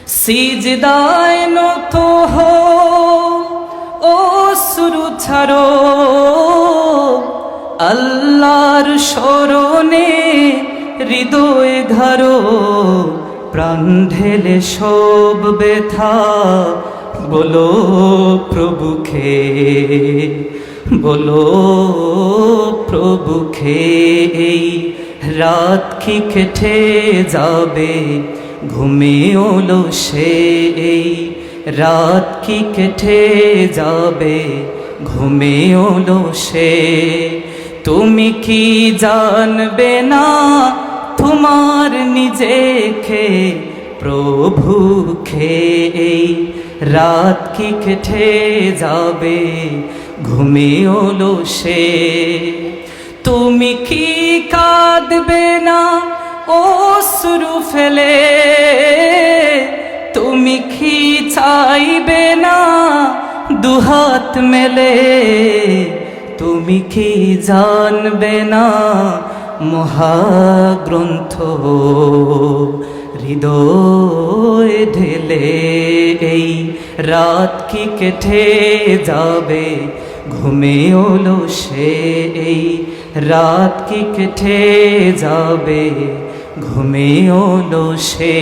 সিজদায় নত হো, অশ্রু ছাড়ো, আল্লাহর শরণে হৃদয় ঘারো। প্রাণ ঢেলে সব ব্যথা বলো প্রভুকে, বলো প্রভুকে। এই রাত কি কেটে যাবে, ঘুমিয়ে সে। এই রাত কি কেটে যাবে, ঘুমিয়ে সে। তুমি কি জানবে না তোমার নিজেকে, প্রভুকে। এই রাত কি কেটে যাবে, ঘুমিয়ে সে। তুমি কি কাঁদবে না অশ্রু ফেলে, তুমি কি চাইবে না দুহাত মেলে। তুমি কি জানবে না মহাগ্রন্থ হৃদয় ঢেলে। এই রাত কি কেটে যাবে, ঘুমিয়ে সে। এই রাত কি কেটে যাবে, ঘুমিয়ে সে।